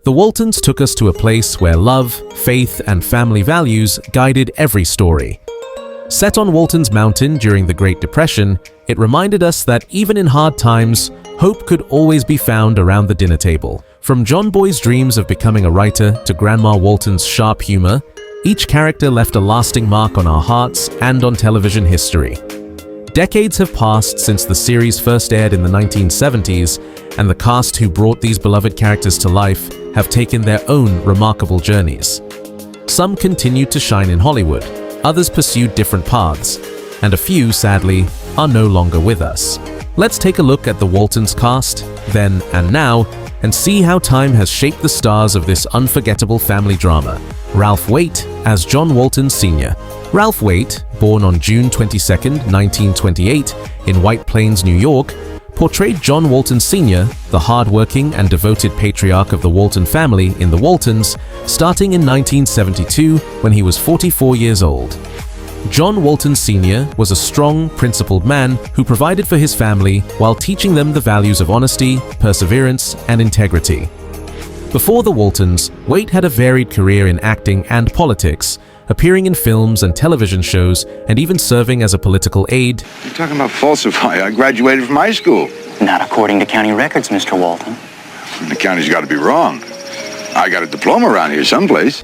The Waltons took us to a place where love, faith, and family values guided every story. Set on Walton's Mountain during the Great Depression, it reminded us that even in hard times, hope could always be found around the dinner table. From John-Boy's dreams of becoming a writer to Grandma Walton's sharp humor, each character left a lasting mark on our hearts and on television history. Decades have passed since the series first aired in the 1970s, and the cast who brought these beloved characters to life have taken their own remarkable journeys. Some continued to shine in Hollywood, others pursued different paths, and a few, sadly, are no longer with us. Let's take a look at the Waltons cast, then and now, and see how time has shaped the stars of this unforgettable family drama. Ralph Waite as John Walton Sr. Ralph Waite, born on June 22, 1928, in White Plains, New York, portrayed John Walton Sr., the hard-working and devoted patriarch of the Walton family in The Waltons, starting in 1972 when he was 44 years old. John Walton Sr. was a strong, principled man who provided for his family while teaching them the values of honesty, perseverance, and integrity. Before The Waltons, Waite had a varied career in acting and politics, appearing in films and television shows, and even serving as a political aide. You're talking about falsify. I graduated from high school. Not according to county records, Mr. Walton. The county's got to be wrong. I got a diploma around here someplace.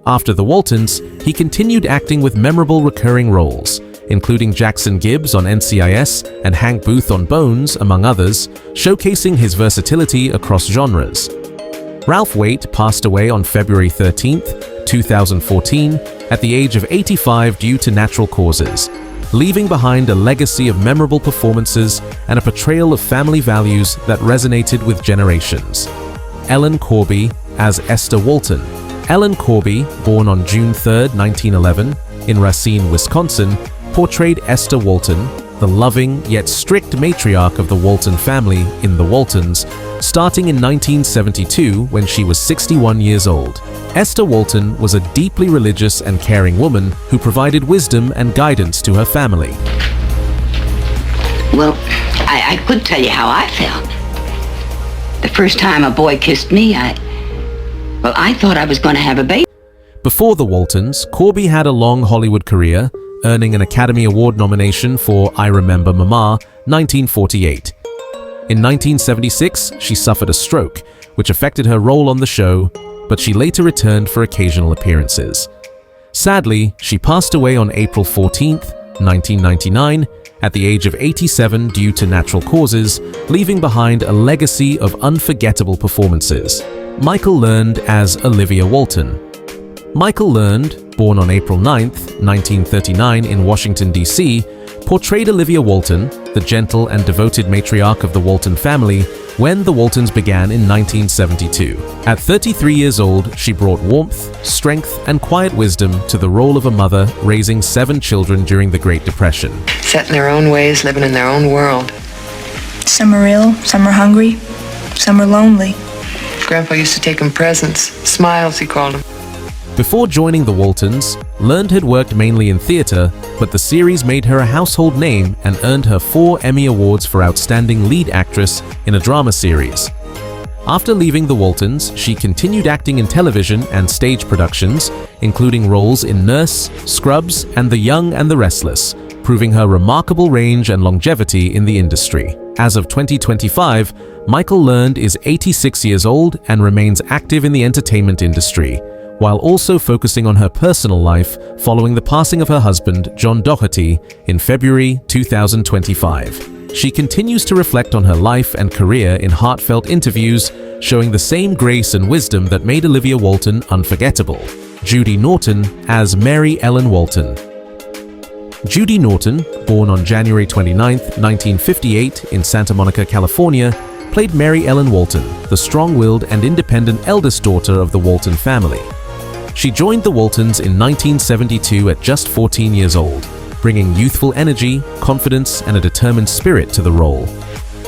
After The Waltons, he continued acting with memorable recurring roles, including Jackson Gibbs on NCIS and Hank Booth on Bones, among others, showcasing his versatility across genres. Ralph Waite passed away on February 13, 2014, at the age of 85 due to natural causes, leaving behind a legacy of memorable performances and a portrayal of family values that resonated with generations. Ellen Corby as Esther Walton. Ellen Corby, born on June 3, 1911, in Racine, Wisconsin, portrayed Esther Walton, the loving yet strict matriarch of the Walton family in The Waltons, starting in 1972 when she was 61 years old. Esther Walton was a deeply religious and caring woman who provided wisdom and guidance to her family. Well, I could tell you how I felt. The first time a boy kissed me, I thought I was going to have a baby. Before The Waltons, Corby had a long Hollywood career, earning an Academy Award nomination for I Remember Mama, 1948. In 1976, she suffered a stroke, which affected her role on the show, but she later returned for occasional appearances. Sadly, she passed away on April 14, 1999, at the age of 87 due to natural causes, leaving behind a legacy of unforgettable performances. Michael Learned as Olivia Walton. Michael Learned, born on April 9, 1939 in Washington, D.C., portrayed Olivia Walton, the gentle and devoted matriarch of the Walton family, when The Waltons began in 1972. At 33 years old, she brought warmth, strength, and quiet wisdom to the role of a mother raising 7 children during the Great Depression. Set in their own ways, living in their own world. Some are ill, some are hungry, some are lonely. Grandpa used to take them presents. Smiles, he called them. Before joining The Waltons, Learned had worked mainly in theater, but the series made her a household name and earned her 4 Emmy Awards for Outstanding Lead Actress in a Drama Series. After leaving The Waltons, she continued acting in television and stage productions, including roles in Nurse, Scrubs, and The Young and the Restless, proving her remarkable range and longevity in the industry. As of 2025, Michael Learned is 86 years old and remains active in the entertainment industry, while also focusing on her personal life following the passing of her husband, John Doherty, in February 2025. She continues to reflect on her life and career in heartfelt interviews, showing the same grace and wisdom that made Olivia Walton unforgettable. Judy Norton as Mary Ellen Walton. Judy Norton, born on January 29, 1958 in Santa Monica, California, played Mary Ellen Walton, the strong-willed and independent eldest daughter of the Walton family. She joined the Waltons in 1972 at just 14 years old, bringing youthful energy, confidence, and a determined spirit to the role.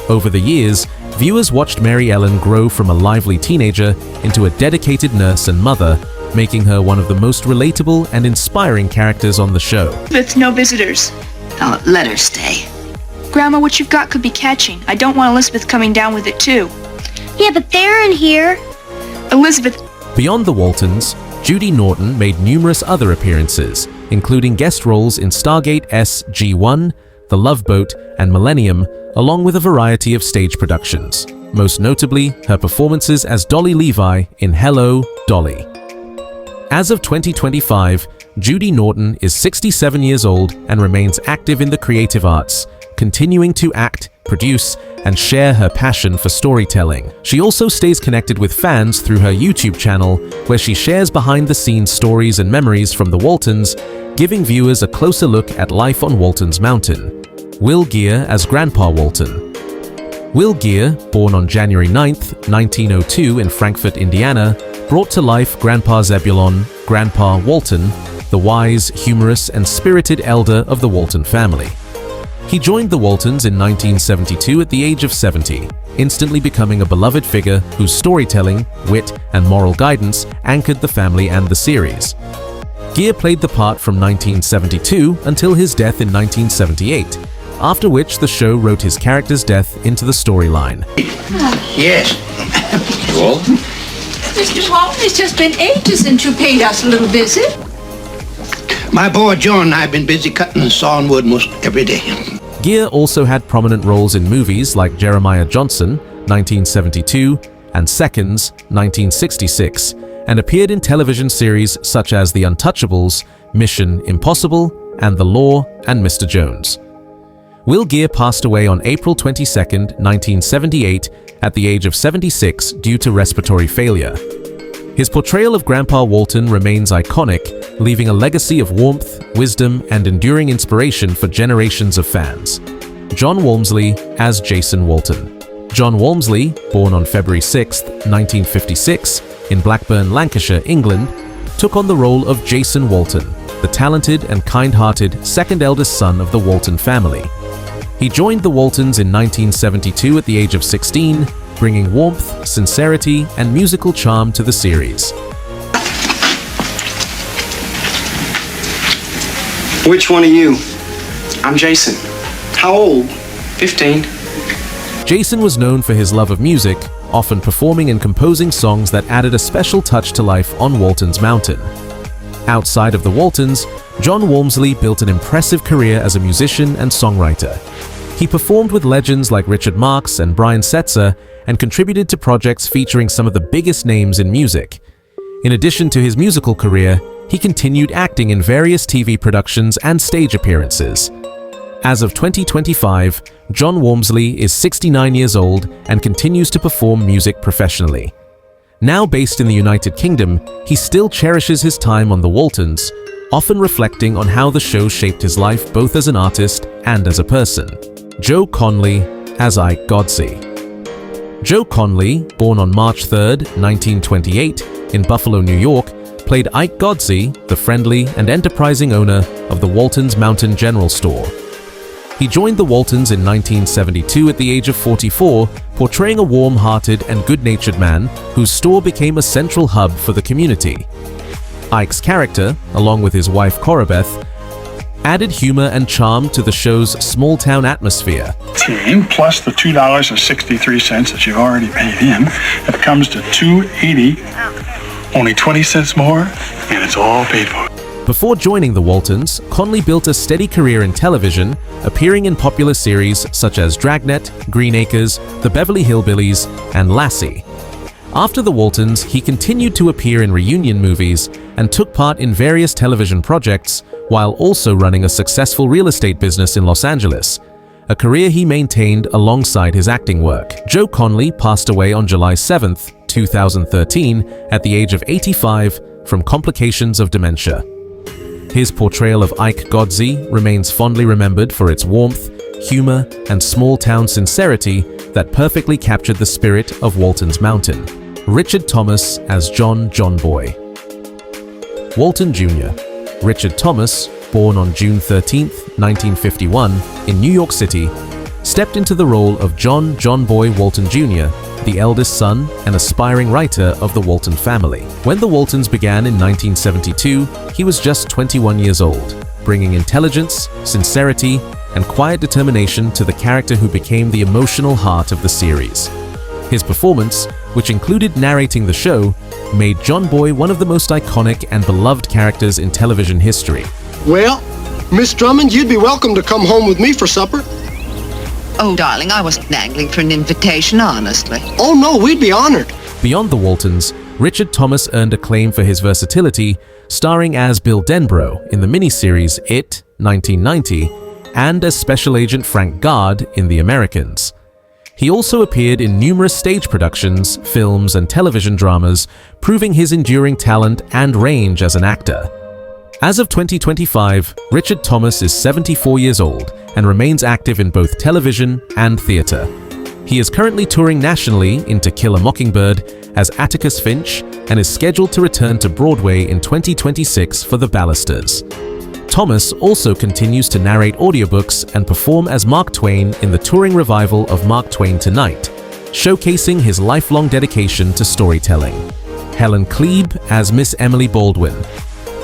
Over the years, viewers watched Mary Ellen grow from a lively teenager into a dedicated nurse and mother, making her one of the most relatable and inspiring characters on the show. With no visitors. Oh, let her stay. Grandma, what you've got could be catching. I don't want Elizabeth coming down with it too. Yeah, but they're in here. Elizabeth. Beyond the Waltons, Judy Norton made numerous other appearances, including guest roles in Stargate SG-1, The Love Boat, and Millennium, along with a variety of stage productions, most notably her performances as Dolly Levi in Hello, Dolly. As of 2025, Judy Norton is 67 years old and remains active in the creative arts, continuing to act, produce, and share her passion for storytelling. She also stays connected with fans through her YouTube channel, where she shares behind-the-scenes stories and memories from the Waltons, giving viewers a closer look at life on Waltons Mountain. Will Geer as Grandpa Walton. Will Geer, born on January 9, 1902 in Frankfort, Indiana, brought to life Grandpa Zebulon, Grandpa Walton, the wise, humorous, and spirited elder of the Walton family. He joined the Waltons in 1972 at the age of 70, instantly becoming a beloved figure whose storytelling, wit, and moral guidance anchored the family and the series. Geer played the part from 1972 until his death in 1978, after which the show wrote his character's death into the storyline. Yes. Mr. Walton? Mr. Walton, it's just been ages since you paid us a little visit. My boy John and I have been busy cutting and sawing wood most every day. Geer also had prominent roles in movies like Jeremiah Johnson, 1972, and Seconds, 1966, and appeared in television series such as The Untouchables, Mission Impossible, and The Law and Mr. Jones. Will Geer passed away on April 22, 1978, at the age of 76 due to respiratory failure. His portrayal of Grandpa Walton remains iconic, leaving a legacy of warmth, wisdom, and enduring inspiration for generations of fans. John Walmsley as Jason Walton. John Walmsley, born on February 6, 1956, in Blackburn, Lancashire, England, took on the role of Jason Walton, the talented and kind-hearted second eldest son of the Walton family. He joined the Waltons in 1972 at the age of 16, bringing warmth, sincerity, and musical charm to the series. Which one are you? I'm Jason. How old? 15. Jason was known for his love of music, often performing and composing songs that added a special touch to life on Waltons Mountain. Outside of the Waltons, John Walmsley built an impressive career as a musician and songwriter. He performed with legends like Richard Marx and Brian Setzer and contributed to projects featuring some of the biggest names in music. In addition to his musical career, he continued acting in various TV productions and stage appearances. As of 2025, John Walmsley is 69 years old and continues to perform music professionally. Now based in the United Kingdom, he still cherishes his time on the Waltons, often reflecting on how the show shaped his life both as an artist and as a person. Joe Conley as Ike Godsey. Joe Conley, born on March 3, 1928, in Buffalo, New York, played Ike Godsey, the friendly and enterprising owner of the Waltons Mountain General Store. He joined the Waltons in 1972 at the age of 44, portraying a warm-hearted and good-natured man whose store became a central hub for the community. Ike's character, along with his wife Corabeth, added humor and charm to the show's small-town atmosphere. Plus the $2.63 that you've already paid in, it comes to $2.80, only 20 cents more, and it's all paid for. Before joining the Waltons, Conley built a steady career in television, appearing in popular series such as Dragnet, Green Acres, The Beverly Hillbillies, and Lassie. After the Waltons, he continued to appear in reunion movies and took part in various television projects, while also running a successful real estate business in Los Angeles, a career he maintained alongside his acting work. Joe Conley passed away on July 7, 2013, at the age of 85 from complications of dementia. His portrayal of Ike Godsey remains fondly remembered for its warmth, humor, and small-town sincerity that perfectly captured the spirit of Waltons Mountain. Richard Thomas as John-Boy Walton Jr. Richard Thomas, born on June 13, 1951, in New York City, stepped into the role of John-Boy Walton Jr., the eldest son and aspiring writer of the Walton family. When the Waltons began in 1972, he was just 21 years old, bringing intelligence, sincerity, and quiet determination to the character who became the emotional heart of the series. His performance, which included narrating the show, made John-Boy one of the most iconic and beloved characters in television history. Well, Miss Drummond, you'd be welcome to come home with me for supper. Oh, darling, I wasn't angling for an invitation, honestly. Oh, no, we'd be honored. Beyond the Waltons, Richard Thomas earned acclaim for his versatility, starring as Bill Denbrough in the miniseries It, 1990, and as Special Agent Frank Guard in The Americans. He also appeared in numerous stage productions, films, and television dramas, proving his enduring talent and range as an actor. As of 2025, Richard Thomas is 74 years old and remains active in both television and theater. He is currently touring nationally in To Kill a Mockingbird as Atticus Finch and is scheduled to return to Broadway in 2026 for The Ballisters. Thomas also continues to narrate audiobooks and perform as Mark Twain in the touring revival of Mark Twain Tonight, showcasing his lifelong dedication to storytelling. Helen Klebe as Miss Emily Baldwin.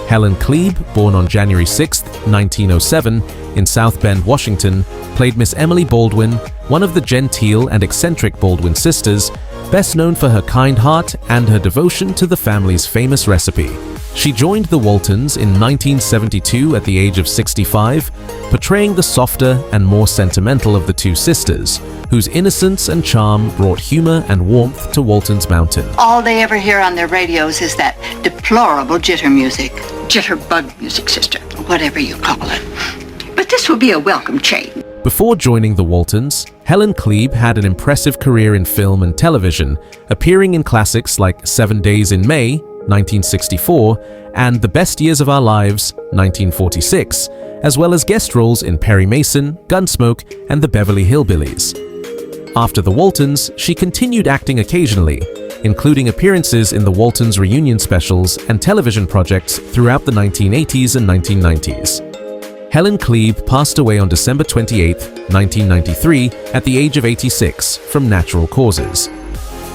Helen Klebe, born on January 6, 1907, in South Bend, Washington, played Miss Emily Baldwin, one of the genteel and eccentric Baldwin sisters, best known for her kind heart and her devotion to the family's famous recipe. She joined the Waltons in 1972 at the age of 65, portraying the softer and more sentimental of the two sisters, whose innocence and charm brought humor and warmth to Waltons Mountain. All they ever hear on their radios is that deplorable jitter music. Jitterbug music, sister. Whatever you call it. But this will be a welcome change. Before joining the Waltons, Helen Klebe had an impressive career in film and television, appearing in classics like 7 Days in May, 1964, and The Best Years of Our Lives, 1946, as well as guest roles in Perry Mason, Gunsmoke, and The Beverly Hillbillies. After the Waltons, she continued acting occasionally, including appearances in the Waltons reunion specials and television projects throughout the 1980s and 1990s. Helen Klebe passed away on December 28, 1993, at the age of 86 from natural causes.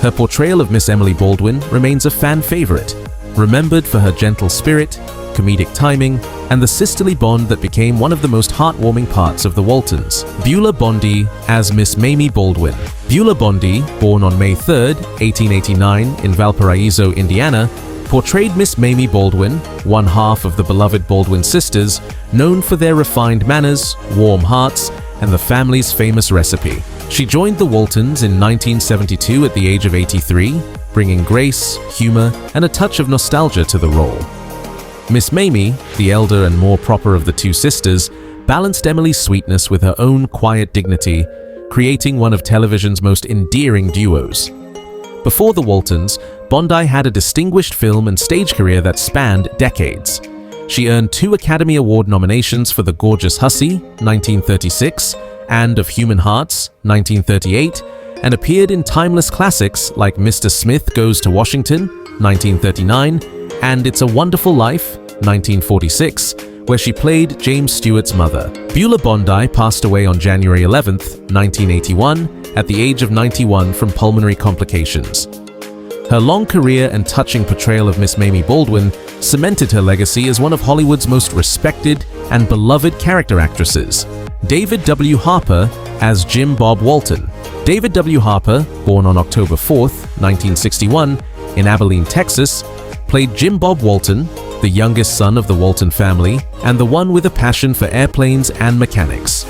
Her portrayal of Miss Emily Baldwin remains a fan favorite, remembered for her gentle spirit, comedic timing, and the sisterly bond that became one of the most heartwarming parts of the Waltons. Beulah Bondi as Miss Mamie Baldwin. Beulah Bondi, born on May 3, 1889 in Valparaiso, Indiana, portrayed Miss Mamie Baldwin, one half of the beloved Baldwin sisters, known for their refined manners, warm hearts, and the family's famous recipe. She joined the Waltons in 1972 at the age of 83, bringing grace, humor, and a touch of nostalgia to the role. Miss Mamie, the elder and more proper of the two sisters, balanced Emily's sweetness with her own quiet dignity, creating one of television's most endearing duos. Before the Waltons, Bondi had a distinguished film and stage career that spanned decades. She earned 2 Academy Award nominations for The Gorgeous Hussy, 1936, and Of Human Hearts, 1938, and appeared in timeless classics like Mr. Smith Goes to Washington, 1939, and It's a Wonderful Life, 1946, where she played James Stewart's mother. Beulah Bondi passed away on January 11, 1981, at the age of 91 from pulmonary complications. Her long career and touching portrayal of Miss Mamie Baldwin cemented her legacy as one of Hollywood's most respected and beloved character actresses. David W. Harper as Jim Bob Walton. David W. Harper, born on October 4, 1961, in Abilene, Texas, played Jim Bob Walton, the youngest son of the Walton family and the one with a passion for airplanes and mechanics.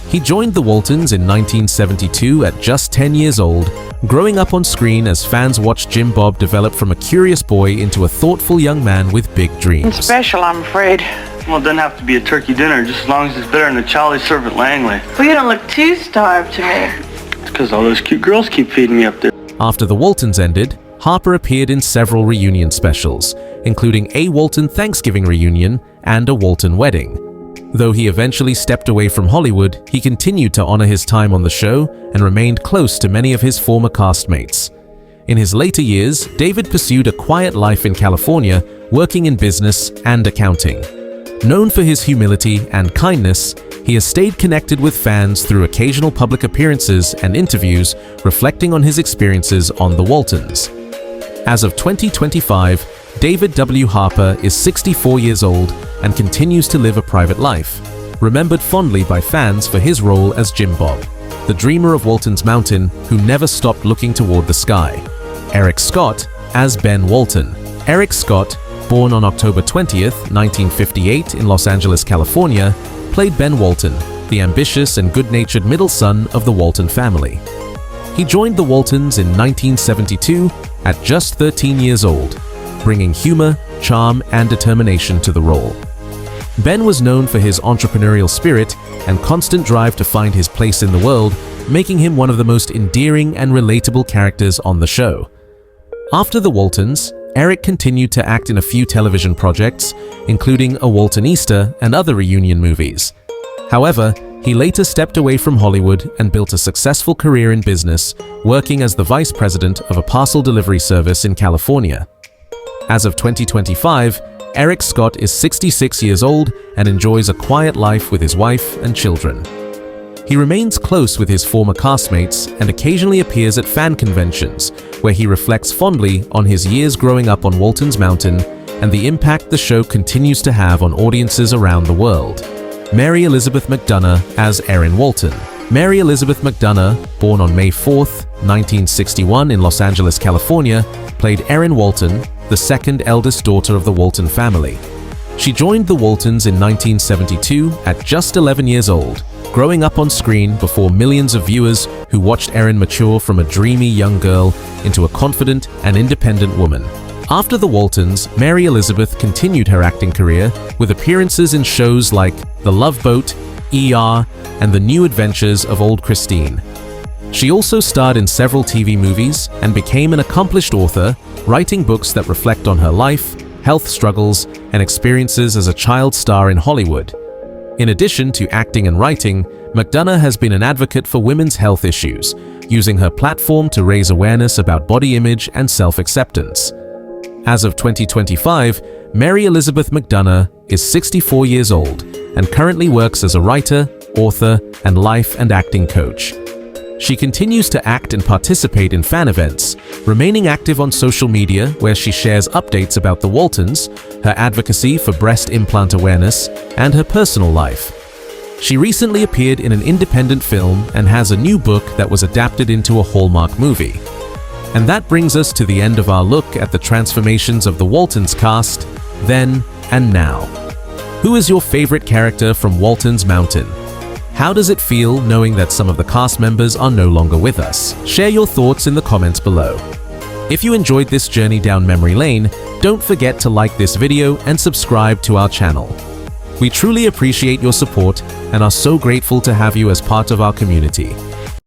He joined the Waltons in 1972 at just 10 years old, growing up on screen as fans watched Jim Bob develop from a curious boy into a thoughtful young man with big dreams. Special, I'm afraid. Well, it doesn't have to be a turkey dinner, just as long as it's better than a Charlie served at Langley. Well, you don't look too starved to me. It's because all those cute girls keep feeding me up there. After the Waltons ended, Harper appeared in several reunion specials, including a Walton Thanksgiving reunion and a Walton wedding. Though he eventually stepped away from Hollywood, he continued to honor his time on the show and remained close to many of his former castmates. In his later years, David pursued a quiet life in California, working in business and accounting. Known for his humility and kindness, he has stayed connected with fans through occasional public appearances and interviews reflecting on his experiences on the Waltons. As of 2025, David W. Harper is 64 years old and continues to live a private life, remembered fondly by fans for his role as Jim Bob, the dreamer of Waltons Mountain who never stopped looking toward the sky. Eric Scott as Ben Walton. Eric Scott, born on October 20th, 1958 in Los Angeles, California, played Ben Walton, the ambitious and good-natured middle son of the Walton family. He joined the Waltons in 1972 at just 13 years old, bringing humor, charm, and determination to the role. Ben was known for his entrepreneurial spirit and constant drive to find his place in the world, making him one of the most endearing and relatable characters on the show. After the Waltons, Eric continued to act in a few television projects, including A Walton Easter and other reunion movies. However, he later stepped away from Hollywood and built a successful career in business, working as the vice president of a parcel delivery service in California. As of 2025, Eric Scott is 66 years old and enjoys a quiet life with his wife and children. He remains close with his former castmates and occasionally appears at fan conventions, where he reflects fondly on his years growing up on Walton's Mountain and the impact the show continues to have on audiences around the world. Mary Elizabeth McDonough as Erin Walton. Mary Elizabeth McDonough, born on May 4th, 1961 in Los Angeles, California, played Erin Walton, the second eldest daughter of the Walton family. She joined the Waltons in 1972 at just 11 years old, growing up on screen before millions of viewers who watched Erin mature from a dreamy young girl into a confident and independent woman. After the Waltons, Mary Elizabeth continued her acting career with appearances in shows like The Love Boat, ER, and The New Adventures of Old Christine. She also starred in several TV movies and became an accomplished author, writing books that reflect on her life, health struggles, and experiences as a child star in Hollywood. In addition to acting and writing, McDonough has been an advocate for women's health issues, using her platform to raise awareness about body image and self-acceptance. As of 2025, Mary Elizabeth McDonough is 64 years old and currently works as a writer, author, and life and acting coach. She continues to act and participate in fan events, remaining active on social media where she shares updates about the Waltons, her advocacy for breast implant awareness, and her personal life. She recently appeared in an independent film and has a new book that was adapted into a Hallmark movie. And that brings us to the end of our look at the transformations of the Waltons cast, then and now. Who is your favorite character from Waltons Mountain? How does it feel knowing that some of the cast members are no longer with us? Share your thoughts in the comments below. If you enjoyed this journey down memory lane, don't forget to like this video and subscribe to our channel. We truly appreciate your support and are so grateful to have you as part of our community.